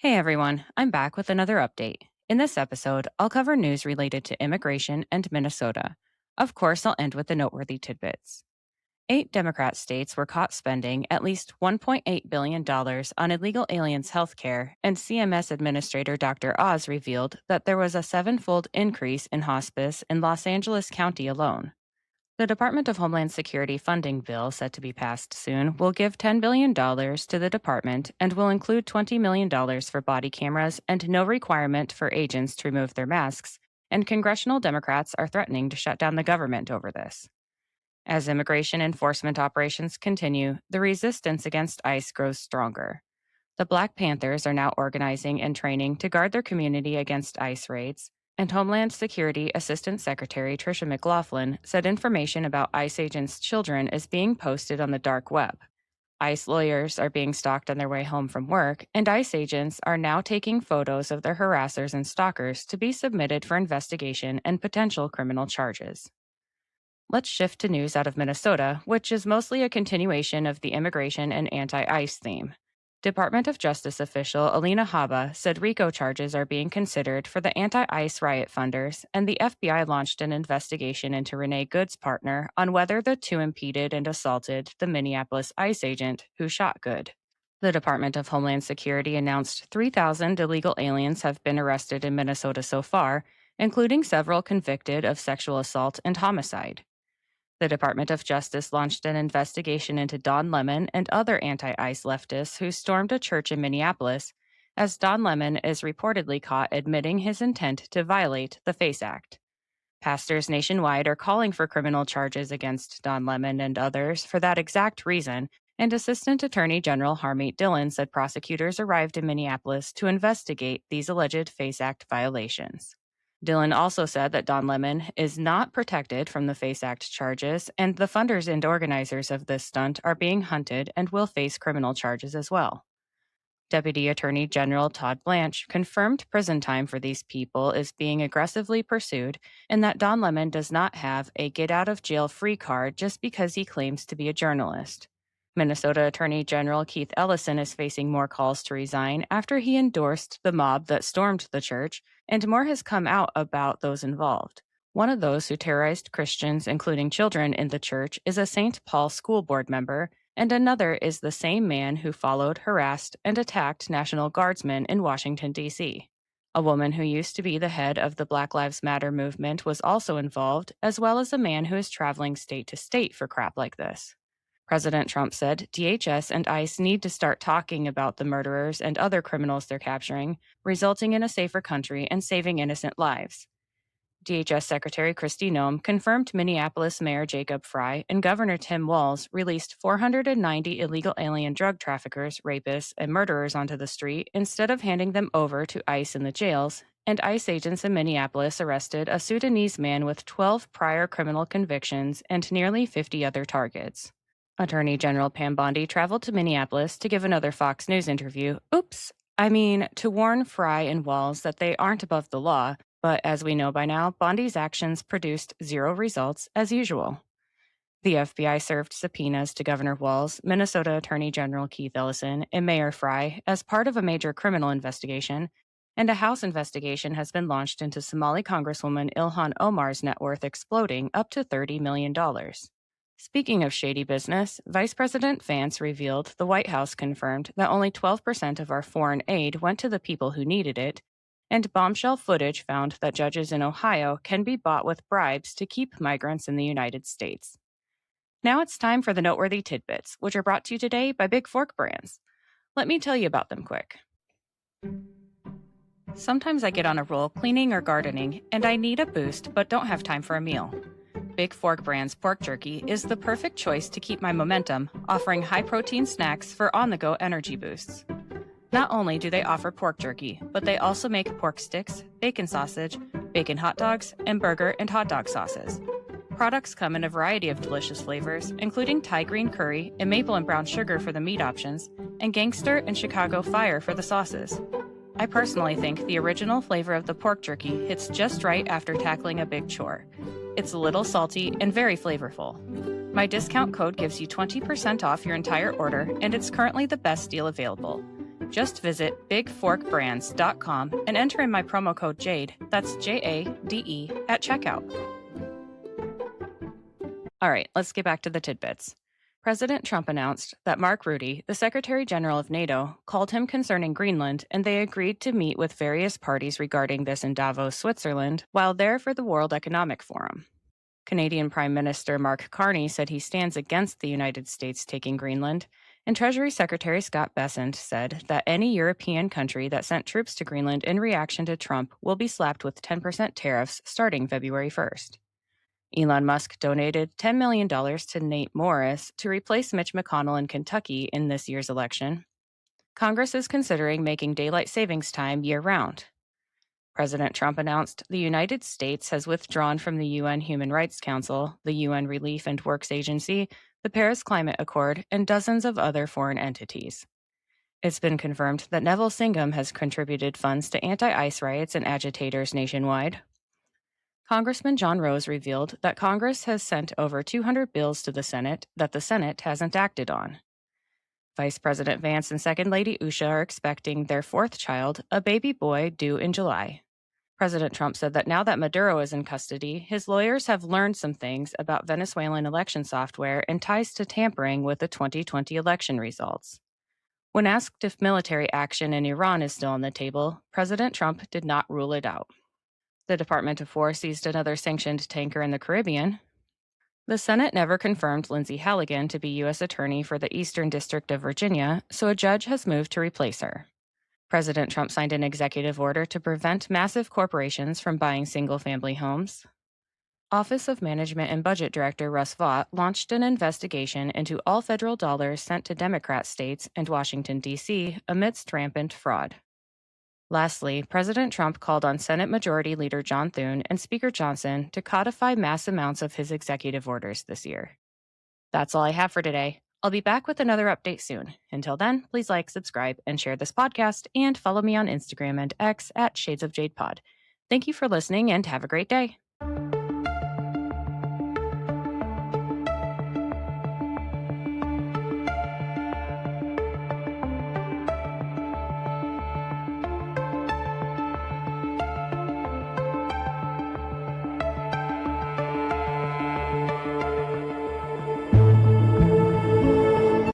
Hey everyone, I'm back with another update. In this episode, I'll cover news related to immigration and Minnesota. Of course, I'll end with the noteworthy tidbits. 8 Democrat states were caught spending at least $1.8 billion on illegal aliens' health care, and CMS Administrator Dr. Oz revealed that there was a sevenfold increase in hospice in Los Angeles County alone. The Department of Homeland Security funding bill, set to be passed soon, will give $10 billion to the department and will include $20 million for body cameras and no requirement for agents to remove their masks, and congressional Democrats are threatening to shut down the government over this. As immigration enforcement operations continue, the resistance against ICE grows stronger. The Black Panthers are now organizing and training to guard their community against ICE raids, and Homeland Security Assistant Secretary Tricia McLaughlin said information about ICE agents' children is being posted on the dark web. ICE lawyers are being stalked on their way home from work, and ICE agents are now taking photos of their harassers and stalkers to be submitted for investigation and potential criminal charges. Let's shift to news out of Minnesota, which is mostly a continuation of the immigration and anti-ICE theme. Department of Justice official Alina Habba said RICO charges are being considered for the anti-ICE riot funders, and the FBI launched an investigation into Renee Good's partner on whether the two impeded and assaulted the Minneapolis ICE agent who shot Good. The Department of Homeland Security announced 3,000 illegal aliens have been arrested in Minnesota so far, including several convicted of sexual assault and homicide. The Department of Justice launched an investigation into Don Lemon and other anti-ICE leftists who stormed a church in Minneapolis, as Don Lemon is reportedly caught admitting his intent to violate the FACE Act. Pastors nationwide are calling for criminal charges against Don Lemon and others for that exact reason, and Assistant Attorney General Harmeet Dillon said prosecutors arrived in Minneapolis to investigate these alleged FACE Act violations. Dillon also said that Don Lemon is not protected from the FACE Act charges, and the funders and organizers of this stunt are being hunted and will face criminal charges as well. Deputy Attorney General Todd Blanche confirmed prison time for these people is being aggressively pursued, and that Don Lemon does not have a get-out-of-jail-free card just because he claims to be a journalist. Minnesota Attorney General Keith Ellison is facing more calls to resign after he endorsed the mob that stormed the church, and more has come out about those involved. One of those who terrorized Christians, including children, in the church is a St. Paul school board member, and another is the same man who followed, harassed, and attacked National Guardsmen in Washington, D.C. A woman who used to be the head of the Black Lives Matter movement was also involved, as well as a man who is traveling state to state for crap like this. President Trump said DHS and ICE need to start talking about the murderers and other criminals they're capturing, resulting in a safer country and saving innocent lives. DHS Secretary Kristi Noem confirmed Minneapolis Mayor Jacob Frey and Governor Tim Walz released 490 illegal alien drug traffickers, rapists, and murderers onto the street instead of handing them over to ICE in the jails, and ICE agents in Minneapolis arrested a Sudanese man with 12 prior criminal convictions and nearly 50 other targets. Attorney General Pam Bondi traveled to Minneapolis to give another Fox News interview. To warn Frey and Walz that they aren't above the law, but as we know by now, Bondi's actions produced zero results as usual. The FBI served subpoenas to Governor Walz, Minnesota Attorney General Keith Ellison, and Mayor Frey as part of a major criminal investigation, and a House investigation has been launched into Somali Congresswoman Ilhan Omar's net worth exploding up to $30 million. Speaking of shady business, Vice President Vance revealed the White House confirmed that only 12% of our foreign aid went to the people who needed it, and bombshell footage found that judges in Ohio can be bought with bribes to keep migrants in the United States. Now it's time for the noteworthy tidbits, which are brought to you today by Big Fork Brands. Let me tell you about them quick. Sometimes I get on a roll cleaning or gardening, and I need a boost but don't have time for a meal. Big Fork Brand's pork jerky is the perfect choice to keep my momentum, offering high-protein snacks for on-the-go energy boosts. Not only do they offer pork jerky, but they also make pork sticks, bacon sausage, bacon hot dogs, and burger and hot dog sauces. Products come in a variety of delicious flavors, including Thai green curry and maple and brown sugar for the meat options, and gangster and Chicago fire for the sauces. I personally think the original flavor of the pork jerky hits just right after tackling a big chore. It's a little salty and very flavorful. My discount code gives you 20% off your entire order, and it's currently the best deal available. Just visit bigforkbrands.com and enter in my promo code JADE, that's JADE, at checkout. All right, let's get back to the tidbits. President Trump announced that Mark Rutte, the Secretary General of NATO, called him concerning Greenland, and they agreed to meet with various parties regarding this in Davos, Switzerland, while there for the World Economic Forum. Canadian Prime Minister Mark Carney said he stands against the United States taking Greenland, and Treasury Secretary Scott Bessent said that any European country that sent troops to Greenland in reaction to Trump will be slapped with 10% tariffs starting February 1st. Elon Musk donated $10 million to Nate Morris to replace Mitch McConnell in Kentucky in this year's election. Congress is considering making daylight savings time year-round. President Trump announced the United States has withdrawn from the UN Human Rights Council, the UN Relief and Works Agency, the Paris Climate Accord, and dozens of other foreign entities. It's been confirmed that Neville Singham has contributed funds to anti-ICE riots and agitators nationwide. Congressman John Rose revealed that Congress has sent over 200 bills to the Senate that the Senate hasn't acted on. Vice President Vance and Second Lady Usha are expecting their fourth child, a baby boy, due in July. President Trump said that now that Maduro is in custody, his lawyers have learned some things about Venezuelan election software and ties to tampering with the 2020 election results. When asked if military action in Iran is still on the table, President Trump did not rule it out. The Department of War seized another sanctioned tanker in the Caribbean. The Senate never confirmed Lindsay Halligan to be U.S. Attorney for the Eastern District of Virginia, so a judge has moved to replace her. President Trump signed an executive order to prevent massive corporations from buying single-family homes. Office of Management and Budget Director Russ Vought launched an investigation into all federal dollars sent to Democrat states and Washington, D.C. amidst rampant fraud. Lastly, President Trump called on Senate Majority Leader John Thune and Speaker Johnson to codify mass amounts of his executive orders this year. That's all I have for today. I'll be back with another update soon. Until then, please like, subscribe, and share this podcast, and follow me on Instagram and X at Shades of Jade Pod. Thank you for listening, and have a great day.